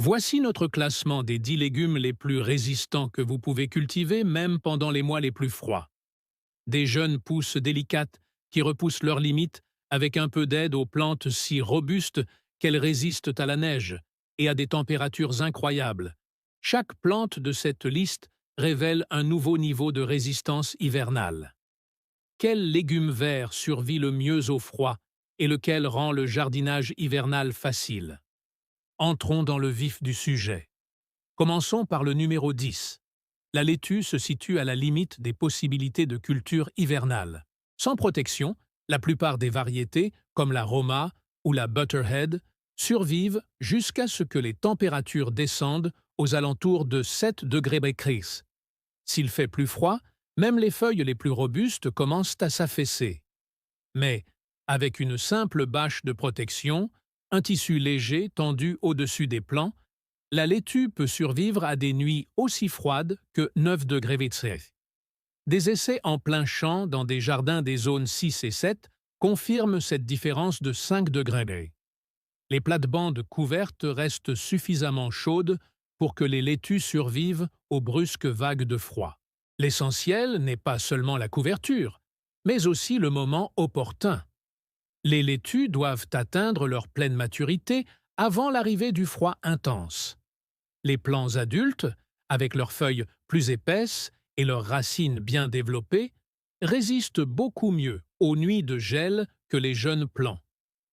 Voici notre classement des 10 légumes les plus résistants que vous pouvez cultiver même pendant les mois les plus froids. Des jeunes pousses délicates qui repoussent leurs limites avec un peu d'aide aux plantes si robustes qu'elles résistent à la neige et à des températures incroyables. Chaque plante de cette liste révèle un nouveau niveau de résistance hivernale. Quel légume vert survit le mieux au froid et lequel rend le jardinage hivernal facile? Entrons dans le vif du sujet. Commençons par le numéro 10. La laitue se situe à la limite des possibilités de culture hivernale. Sans protection, la plupart des variétés, comme la Roma ou la Butterhead, survivent jusqu'à ce que les températures descendent aux alentours de 7 degrés Celsius. S'il fait plus froid, même les feuilles les plus robustes commencent à s'affaisser. Mais, avec une simple bâche de protection, un tissu léger tendu au-dessus des plants, la laitue peut survivre à des nuits aussi froides que 9 degrés Celsius. Des essais en plein champ dans des jardins des zones 6 et 7 confirment cette différence de 5 degrés. Les plates-bandes couvertes restent suffisamment chaudes pour que les laitues survivent aux brusques vagues de froid. L'essentiel n'est pas seulement la couverture, mais aussi le moment opportun. Les laitues doivent atteindre leur pleine maturité avant l'arrivée du froid intense. Les plants adultes, avec leurs feuilles plus épaisses et leurs racines bien développées, résistent beaucoup mieux aux nuits de gel que les jeunes plants,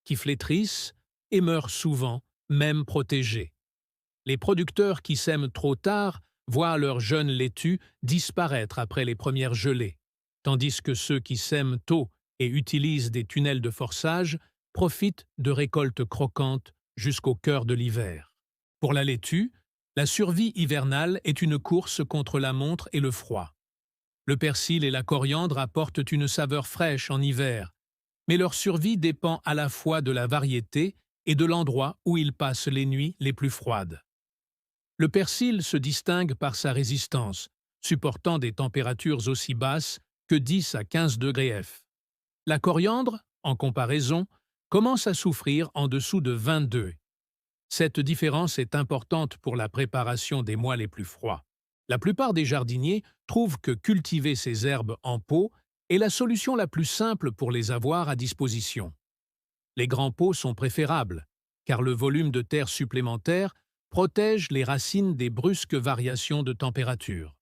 qui flétrissent et meurent souvent, même protégés. Les producteurs qui sèment trop tard voient leurs jeunes laitues disparaître après les premières gelées, tandis que ceux qui sèment tôt et utilisent des tunnels de forçage profitent de récoltes croquantes jusqu'au cœur de l'hiver. Pour la laitue, la survie hivernale est une course contre la montre et le froid. Le persil et la coriandre apportent une saveur fraîche en hiver, mais leur survie dépend à la fois de la variété et de l'endroit où ils passent les nuits les plus froides. Le persil se distingue par sa résistance, supportant des températures aussi basses que 10 à 15 degrés F. La coriandre, en comparaison, commence à souffrir en dessous de 22. Cette différence est importante pour la préparation des mois les plus froids. La plupart des jardiniers trouvent que cultiver ces herbes en pot est la solution la plus simple pour les avoir à disposition. Les grands pots sont préférables, car le volume de terre supplémentaire protège les racines des brusques variations de température.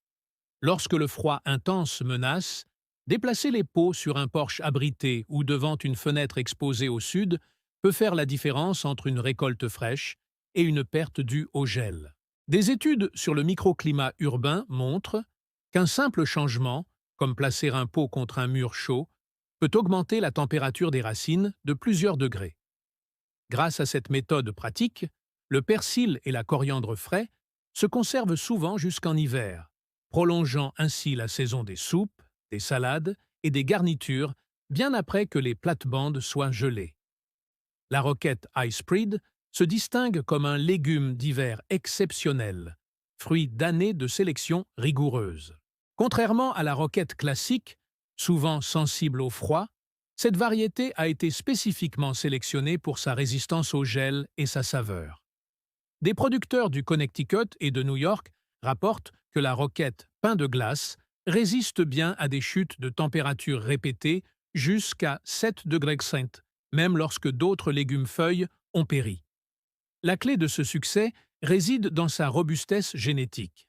Lorsque le froid intense menace, déplacer les pots sur un porche abrité ou devant une fenêtre exposée au sud peut faire la différence entre une récolte fraîche et une perte due au gel. Des études sur le microclimat urbain montrent qu'un simple changement, comme placer un pot contre un mur chaud, peut augmenter la température des racines de plusieurs degrés. Grâce à cette méthode pratique, le persil et la coriandre frais se conservent souvent jusqu'en hiver, prolongeant ainsi la saison des soupes, des salades et des garnitures bien après que les plates-bandes soient gelées. La roquette Ice Breed se distingue comme un légume d'hiver exceptionnel, fruit d'années de sélection rigoureuse. Contrairement à la roquette classique, souvent sensible au froid, cette variété a été spécifiquement sélectionnée pour sa résistance au gel et sa saveur. Des producteurs du Connecticut et de New York rapportent que la roquette pain de glace résiste bien à des chutes de température répétées jusqu'à 7 degrés Celsius, même lorsque d'autres légumes-feuilles ont péri. La clé de ce succès réside dans sa robustesse génétique.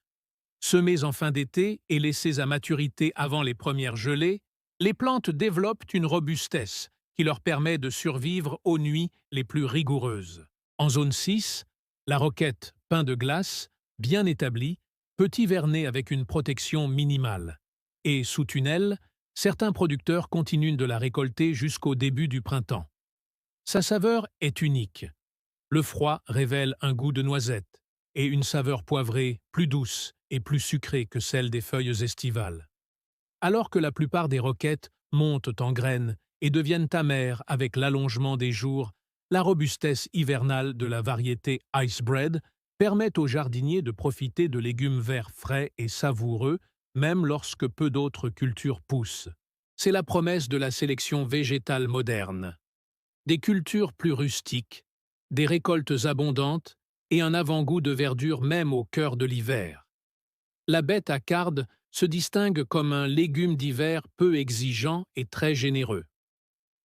Semées en fin d'été et laissées à maturité avant les premières gelées, les plantes développent une robustesse qui leur permet de survivre aux nuits les plus rigoureuses. En zone 6, la roquette pain de glace, bien établie, peut hiverner avec une protection minimale. Et sous tunnel, certains producteurs continuent de la récolter jusqu'au début du printemps. Sa saveur est unique. Le froid révèle un goût de noisette et une saveur poivrée plus douce et plus sucrée que celle des feuilles estivales. Alors que la plupart des roquettes montent en graines et deviennent amères avec l'allongement des jours, la robustesse hivernale de la variété Ice Bread permet aux jardiniers de profiter de légumes verts frais et savoureux, même lorsque peu d'autres cultures poussent. C'est la promesse de la sélection végétale moderne. Des cultures plus rustiques, des récoltes abondantes et un avant-goût de verdure même au cœur de l'hiver. La bête à carde se distingue comme un légume d'hiver peu exigeant et très généreux.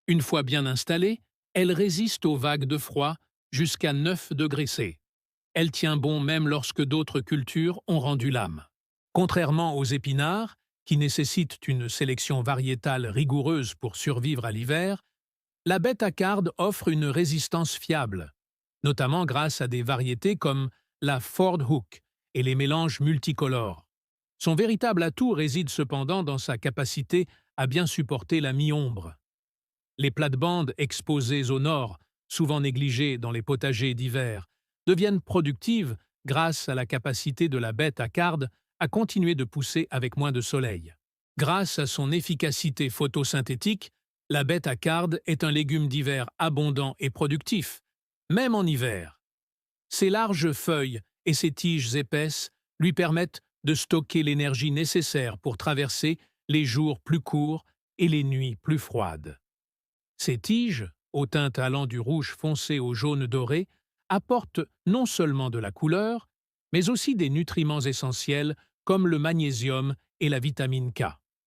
Une fois bien installée, elle résiste aux vagues de froid jusqu'à 9 degrés C. Elle tient bon même lorsque d'autres cultures ont rendu l'âme. Contrairement aux épinards, qui nécessitent une sélection variétale rigoureuse pour survivre à l'hiver, la bête à carde offre une résistance fiable, notamment grâce à des variétés comme la Ford Hook et les mélanges multicolores. Son véritable atout réside cependant dans sa capacité à bien supporter la mi-ombre. Les plates-bandes exposées au nord, souvent négligées dans les potagers d'hiver, deviennent productives grâce à la capacité de la bête à carde à continuer de pousser avec moins de soleil. Grâce à son efficacité photosynthétique, la bête à carde est un légume d'hiver abondant et productif, même en hiver. Ses larges feuilles et ses tiges épaisses lui permettent de stocker l'énergie nécessaire pour traverser les jours plus courts et les nuits plus froides. Ces tiges, aux teintes allant du rouge foncé au jaune doré, apportent non seulement de la couleur, mais aussi des nutriments essentiels comme le magnésium et la vitamine K.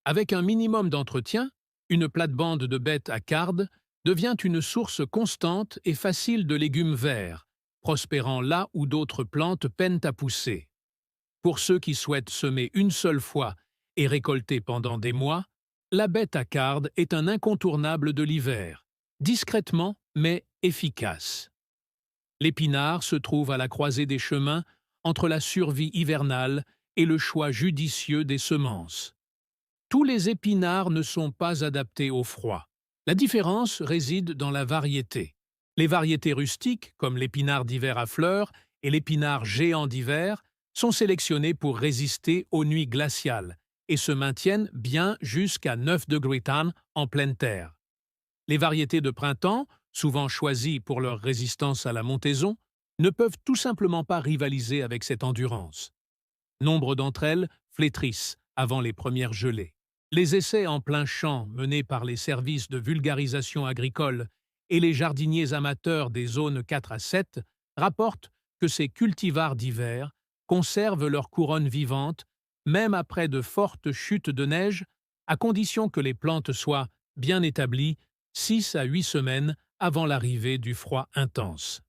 Avec un minimum d'entretien, une plate-bande de bête à carde devient une source constante et facile de légumes verts, prospérant là où d'autres plantes peinent à pousser. Pour ceux qui souhaitent semer une seule fois et récolter pendant des mois, la bête à carde est un incontournable de l'hiver, discrètement mais efficace. L'épinard se trouve à la croisée des chemins entre la survie hivernale et le choix judicieux des semences. Tous les épinards ne sont pas adaptés au froid. La différence réside dans la variété. Les variétés rustiques, comme l'épinard d'hiver à fleurs et l'épinard géant d'hiver, sont sélectionnées pour résister aux nuits glaciales et se maintiennent bien jusqu'à 9 degrés Celsius en pleine terre. Les variétés de printemps, souvent choisies pour leur résistance à la montaison, ne peuvent tout simplement pas rivaliser avec cette endurance. Nombre d'entre elles flétrissent avant les premières gelées. Les essais en plein champ menés par les services de vulgarisation agricole et les jardiniers amateurs des zones 4 à 7 rapportent que ces cultivars d'hiver conservent leur couronne vivante même après de fortes chutes de neige, à condition que les plantes soient bien établies 6 à 8 semaines avant l'arrivée du froid intense.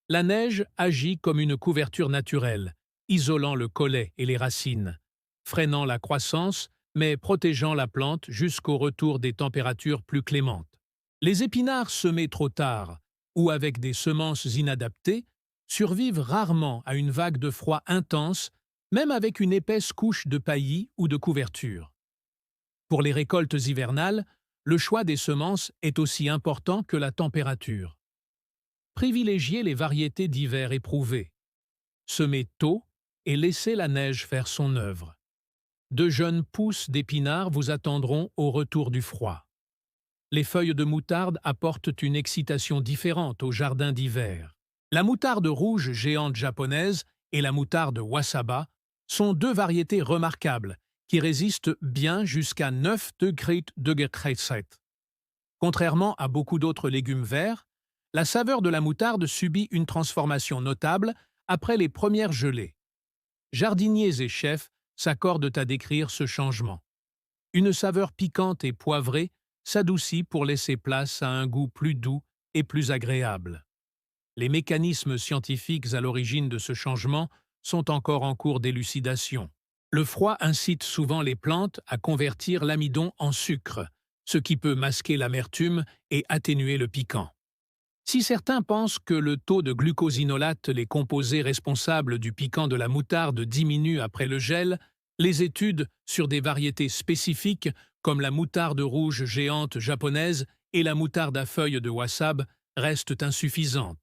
La neige agit comme une couverture naturelle, isolant le collet et les racines, freinant la croissance mais protégeant la plante jusqu'au retour des températures plus clémentes. Les épinards semés trop tard ou avec des semences inadaptées survivent rarement à une vague de froid intense, même avec une épaisse couche de paillis ou de couverture. Pour les récoltes hivernales, le choix des semences est aussi important que la température. Privilégiez les variétés d'hiver éprouvées. Semez tôt et laissez la neige faire son œuvre. De jeunes pousses d'épinards vous attendront au retour du froid. Les feuilles de moutarde apportent une excitation différente au jardin d'hiver. La moutarde rouge géante japonaise et la moutarde wasaba sont deux variétés remarquables qui résistent bien jusqu'à 9 degrés Celsius. Contrairement à beaucoup d'autres légumes verts, la saveur de la moutarde subit une transformation notable après les premières gelées. Jardiniers et chefs s'accordent à décrire ce changement. Une saveur piquante et poivrée s'adoucit pour laisser place à un goût plus doux et plus agréable. Les mécanismes scientifiques à l'origine de ce changement sont encore en cours d'élucidation. Le froid incite souvent les plantes à convertir l'amidon en sucre, ce qui peut masquer l'amertume et atténuer le piquant. Si certains pensent que le taux de glucosinolate, les composés responsables du piquant de la moutarde, diminue après le gel, les études sur des variétés spécifiques comme la moutarde rouge géante japonaise et la moutarde à feuilles de wasabi restent insuffisantes.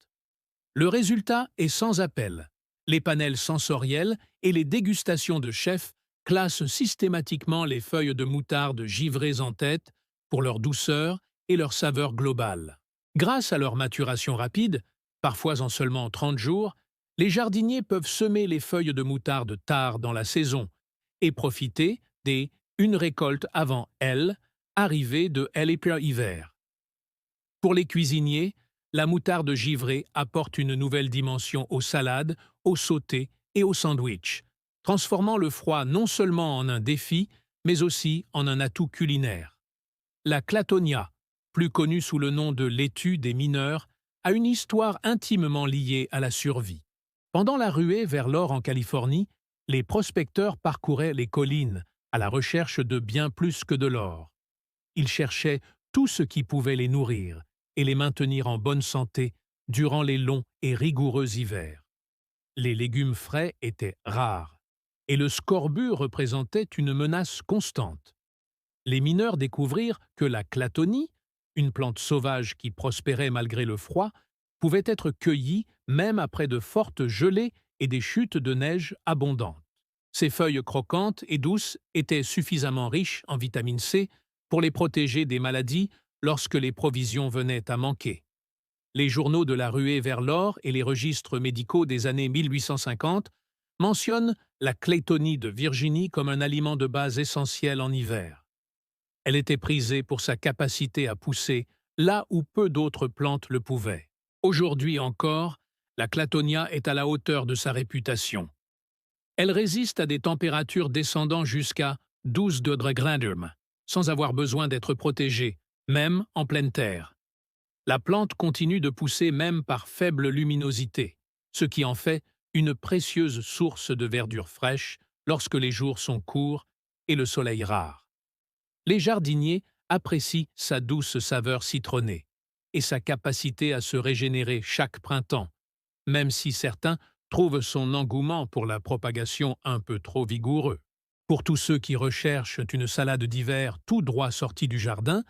Le résultat est sans appel. Les panels sensoriels et les dégustations de chefs classent systématiquement les feuilles de moutarde givrées en tête pour leur douceur et leur saveur globale. Grâce à leur maturation rapide, parfois en seulement 30 jours, les jardiniers peuvent semer les feuilles de moutarde tard dans la saison et profiter des une récolte avant elle, arrivée de l'hiver. Pour les cuisiniers, la moutarde givrée apporte une nouvelle dimension aux salades, aux sautés et aux sandwichs, transformant le froid non seulement en un défi, mais aussi en un atout culinaire. La clatonia, plus connue sous le nom de laitue des mineurs, a une histoire intimement liée à la survie. Pendant la ruée vers l'or en Californie, les prospecteurs parcouraient les collines à la recherche de bien plus que de l'or. Ils cherchaient tout ce qui pouvait les nourrir et les maintenir en bonne santé durant les longs et rigoureux hivers. Les légumes frais étaient rares, et le scorbut représentait une menace constante. Les mineurs découvrirent que la clatonie, une plante sauvage qui prospérait malgré le froid, pouvait être cueillie même après de fortes gelées et des chutes de neige abondantes. Ses feuilles croquantes et douces étaient suffisamment riches en vitamine C pour les protéger des maladies lorsque les provisions venaient à manquer. Les journaux de la ruée vers l'or et les registres médicaux des années 1850 mentionnent la claytonie de Virginie comme un aliment de base essentiel en hiver. Elle était prisée pour sa capacité à pousser là où peu d'autres plantes le pouvaient. Aujourd'hui encore, la clatonia est à la hauteur de sa réputation. Elle résiste à des températures descendant jusqu'à 12 degrés Celsius, sans avoir besoin d'être protégée, même en pleine terre. La plante continue de pousser même par faible luminosité, ce qui en fait une précieuse source de verdure fraîche lorsque les jours sont courts et le soleil rare. Les jardiniers apprécient sa douce saveur citronnée et sa capacité à se régénérer chaque printemps, même si certains trouvent son engouement pour la propagation un peu trop vigoureux. Pour tous ceux qui recherchent une salade d'hiver tout droit sortie du jardin,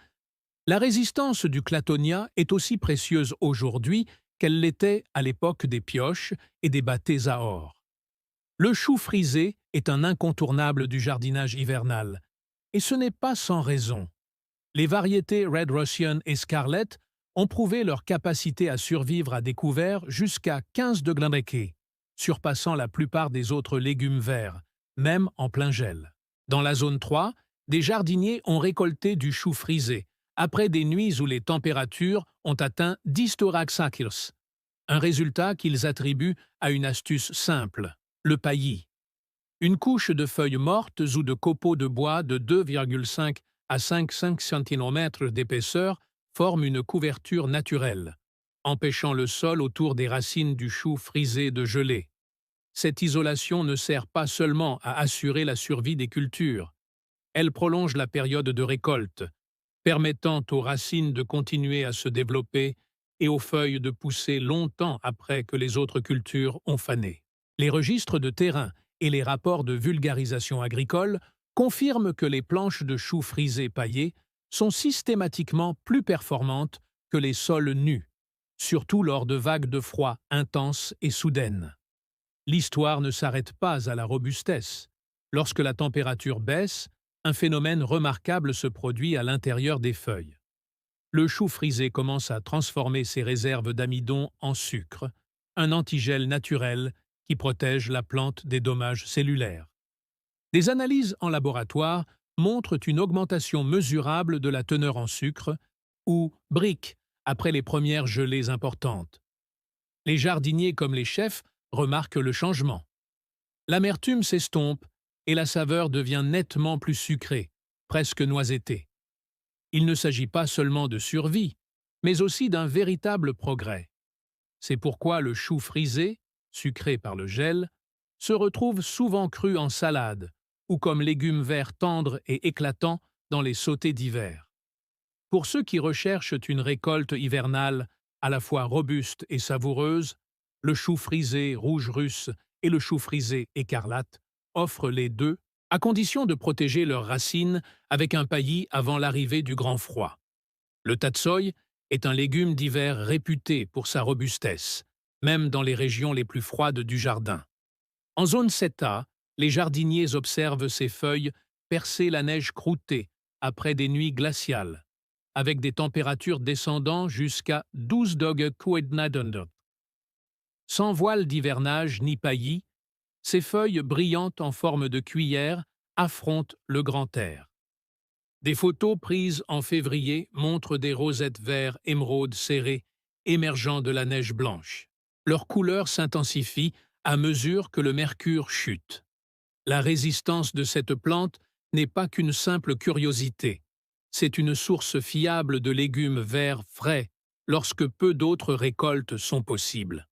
la résistance du clatonia est aussi précieuse aujourd'hui qu'elle l'était à l'époque des pioches et des bâtés à or. Le chou frisé est un incontournable du jardinage hivernal, et ce n'est pas sans raison. Les variétés Red Russian et Scarlet ont prouvé leur capacité à survivre à découvert jusqu'à 15 degrés, surpassant la plupart des autres légumes verts, même en plein gel. Dans la zone 3, des jardiniers ont récolté du chou frisé, après des nuits où les températures ont atteint 10 Celsius, un résultat qu'ils attribuent à une astuce simple, le paillis. Une couche de feuilles mortes ou de copeaux de bois de 2,5 à 5,5 cm d'épaisseur forme une couverture naturelle, empêchant le sol autour des racines du chou frisé de geler. Cette isolation ne sert pas seulement à assurer la survie des cultures, elle prolonge la période de récolte, permettant aux racines de continuer à se développer et aux feuilles de pousser longtemps après que les autres cultures ont fané. Les registres de terrain et les rapports de vulgarisation agricole confirment que les planches de choux frisés paillés sont systématiquement plus performantes que les sols nus, surtout lors de vagues de froid intenses et soudaines. L'histoire ne s'arrête pas à la robustesse. Lorsque la température baisse, un phénomène remarquable se produit à l'intérieur des feuilles. Le chou frisé commence à transformer ses réserves d'amidon en sucre, un antigel naturel qui protège la plante des dommages cellulaires. Des analyses en laboratoire montrent une augmentation mesurable de la teneur en sucre, ou brique, après les premières gelées importantes. Les jardiniers comme les chefs remarquent le changement. L'amertume s'estompe et la saveur devient nettement plus sucrée, presque noisettée. Il ne s'agit pas seulement de survie, mais aussi d'un véritable progrès. C'est pourquoi le chou frisé, sucré par le gel, se retrouve souvent cru en salade ou comme légume vert tendre et éclatant dans les sautés d'hiver. Pour ceux qui recherchent une récolte hivernale à la fois robuste et savoureuse, le chou frisé rouge russe et le chou frisé écarlate offrent les deux, à condition de protéger leurs racines avec un paillis avant l'arrivée du grand froid. Le tatsoi est un légume d'hiver réputé pour sa robustesse, même dans les régions les plus froides du jardin. En zone 7A, les jardiniers observent ces feuilles percer la neige croûtée après des nuits glaciales, avec des températures descendant jusqu'à 12 °C. Sans voile d'hivernage ni paillis, ces feuilles brillantes en forme de cuillère affrontent le grand air. Des photos prises en février montrent des rosettes vert émeraude serrées émergeant de la neige blanche. Leur couleur s'intensifie à mesure que le mercure chute. La résistance de cette plante n'est pas qu'une simple curiosité. C'est une source fiable de légumes verts frais lorsque peu d'autres récoltes sont possibles.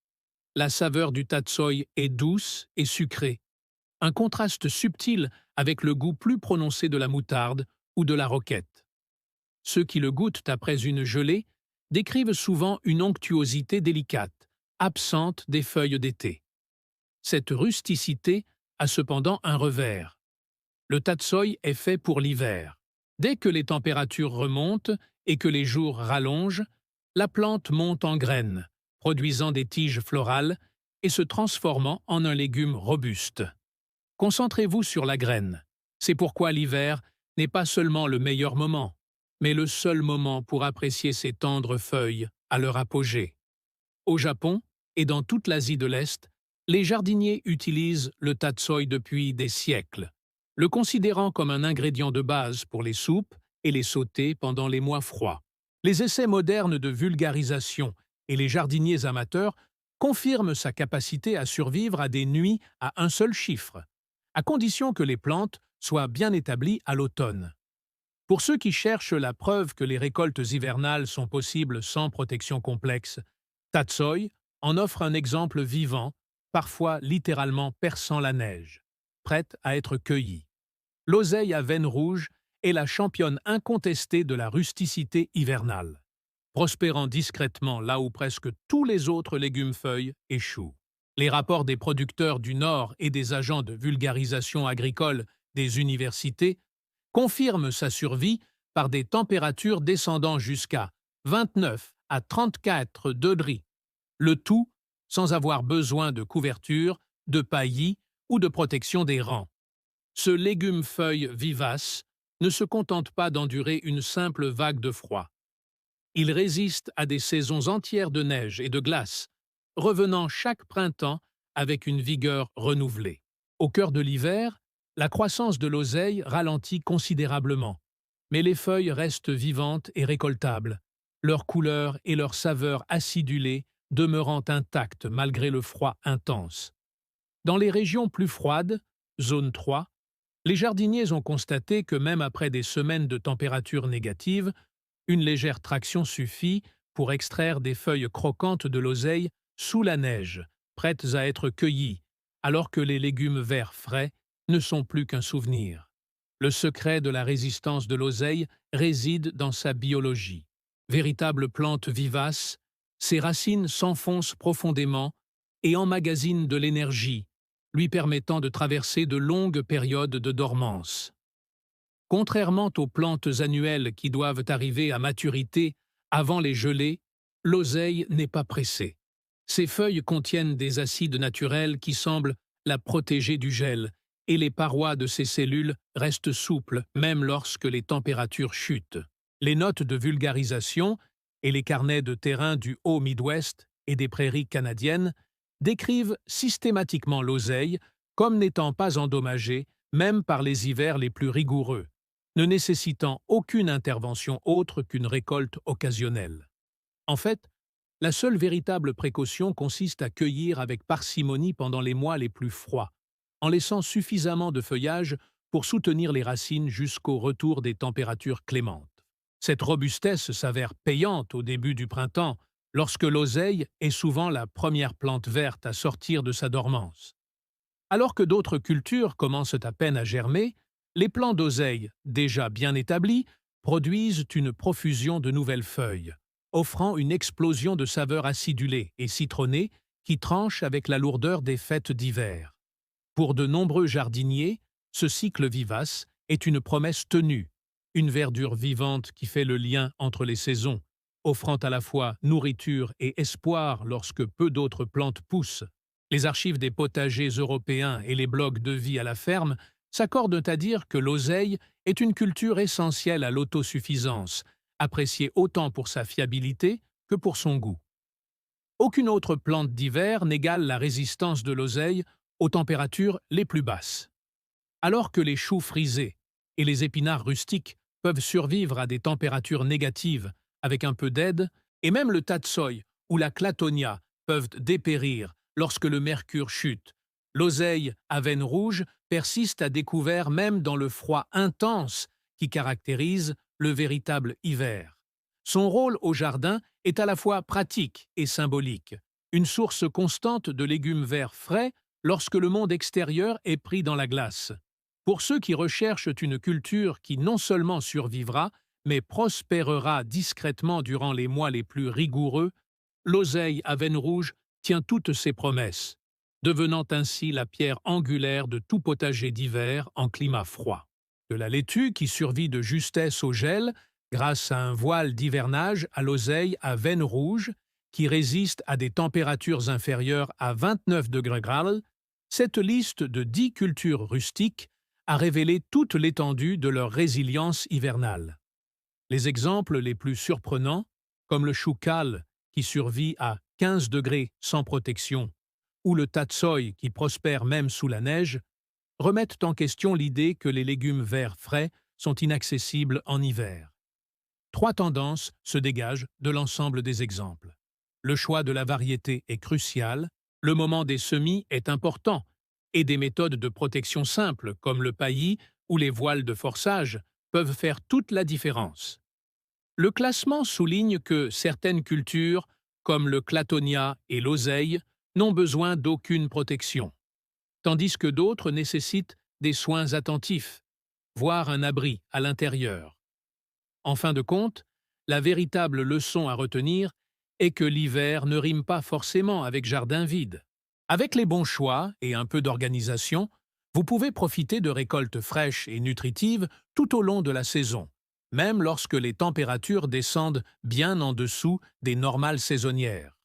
La saveur du tatsoi est douce et sucrée, un contraste subtil avec le goût plus prononcé de la moutarde ou de la roquette. Ceux qui le goûtent après une gelée décrivent souvent une onctuosité délicate, absente des feuilles d'été. Cette rusticité a cependant un revers. Le tatsoi est fait pour l'hiver. Dès que les températures remontent et que les jours rallongent, la plante monte en graines, produisant des tiges florales et se transformant en un légume robuste. Concentrez-vous sur la graine. C'est pourquoi l'hiver n'est pas seulement le meilleur moment, mais le seul moment pour apprécier ces tendres feuilles à leur apogée. Au Japon et dans toute l'Asie de l'Est, les jardiniers utilisent le tatsoi depuis des siècles, le considérant comme un ingrédient de base pour les soupes et les sautés pendant les mois froids. Les essais modernes de vulgarisation et les jardiniers amateurs confirment sa capacité à survivre à des nuits à un seul chiffre, à condition que les plantes soient bien établies à l'automne. Pour ceux qui cherchent la preuve que les récoltes hivernales sont possibles sans protection complexe, tatsoi en offre un exemple vivant, parfois littéralement perçant la neige, prête à être cueillie. L'oseille à veines rouges est la championne incontestée de la rusticité hivernale, prospérant discrètement là où presque tous les autres légumes-feuilles échouent. Les rapports des producteurs du Nord et des agents de vulgarisation agricole des universités confirment sa survie par des températures descendant jusqu'à 29 à 34 degrés, le tout sans avoir besoin de couverture, de paillis ou de protection des rangs. Ce légume-feuille vivace ne se contente pas d'endurer une simple vague de froid. Il résiste à des saisons entières de neige et de glace, revenant chaque printemps avec une vigueur renouvelée. Au cœur de l'hiver, la croissance de l'oseille ralentit considérablement, mais les feuilles restent vivantes et récoltables, leur couleur et leur saveur acidulée demeurant intactes malgré le froid intense. Dans les régions plus froides, zone 3, les jardiniers ont constaté que même après des semaines de température négative, une légère traction suffit pour extraire des feuilles croquantes de l'oseille sous la neige, prêtes à être cueillies, alors que les légumes verts frais ne sont plus qu'un souvenir. Le secret de la résistance de l'oseille réside dans sa biologie. Véritable plante vivace, ses racines s'enfoncent profondément et emmagasinent de l'énergie, lui permettant de traverser de longues périodes de dormance. Contrairement aux plantes annuelles qui doivent arriver à maturité avant les gelées, l'oseille n'est pas pressée. Ses feuilles contiennent des acides naturels qui semblent la protéger du gel, et les parois de ses cellules restent souples même lorsque les températures chutent. Les notes de vulgarisation et les carnets de terrain du Haut-Midwest et des prairies canadiennes décrivent systématiquement l'oseille comme n'étant pas endommagée même par les hivers les plus rigoureux, ne nécessitant aucune intervention autre qu'une récolte occasionnelle. En fait, la seule véritable précaution consiste à cueillir avec parcimonie pendant les mois les plus froids, en laissant suffisamment de feuillage pour soutenir les racines jusqu'au retour des températures clémentes. Cette robustesse s'avère payante au début du printemps, lorsque l'oseille est souvent la première plante verte à sortir de sa dormance. Alors que d'autres cultures commencent à peine à germer, les plants d'oseille, déjà bien établis, produisent une profusion de nouvelles feuilles, offrant une explosion de saveurs acidulées et citronnées qui tranchent avec la lourdeur des fêtes d'hiver. Pour de nombreux jardiniers, ce cycle vivace est une promesse tenue, une verdure vivante qui fait le lien entre les saisons, offrant à la fois nourriture et espoir lorsque peu d'autres plantes poussent. Les archives des potagers européens et les blogs de vie à la ferme s'accordent à dire que l'oseille est une culture essentielle à l'autosuffisance, appréciée autant pour sa fiabilité que pour son goût. Aucune autre plante d'hiver n'égale la résistance de l'oseille aux températures les plus basses. Alors que les choux frisés et les épinards rustiques peuvent survivre à des températures négatives avec un peu d'aide, et même le tatsoi ou la clatonia peuvent dépérir lorsque le mercure chute. L'oseille à veine rouge persiste à découvert même dans le froid intense qui caractérise le véritable hiver. Son rôle au jardin est à la fois pratique et symbolique, une source constante de légumes verts frais lorsque le monde extérieur est pris dans la glace. Pour ceux qui recherchent une culture qui non seulement survivra, mais prospérera discrètement durant les mois les plus rigoureux, l'oseille à veine rouge tient toutes ses promesses, devenant ainsi la pierre angulaire de tout potager d'hiver en climat froid. De la laitue qui survit de justesse au gel, grâce à un voile d'hivernage à l'oseille à veine rouge, qui résiste à des températures inférieures à 29 degrés Celsius, cette liste de 10 cultures rustiques a révélé toute l'étendue de leur résilience hivernale. Les exemples les plus surprenants, comme le chou kale qui survit à 15 degrés sans protection, ou le tatsoi qui prospère même sous la neige, remettent en question l'idée que les légumes verts frais sont inaccessibles en hiver. Trois tendances se dégagent de l'ensemble des exemples. Le choix de la variété est crucial, le moment des semis est important, et des méthodes de protection simples comme le paillis ou les voiles de forçage peuvent faire toute la différence. Le classement souligne que certaines cultures, comme le clatonia et l'oseille, n'ont besoin d'aucune protection, tandis que d'autres nécessitent des soins attentifs, voire un abri à l'intérieur. En fin de compte, la véritable leçon à retenir est que l'hiver ne rime pas forcément avec jardin vide. Avec les bons choix et un peu d'organisation, vous pouvez profiter de récoltes fraîches et nutritives tout au long de la saison, même lorsque les températures descendent bien en dessous des normales saisonnières.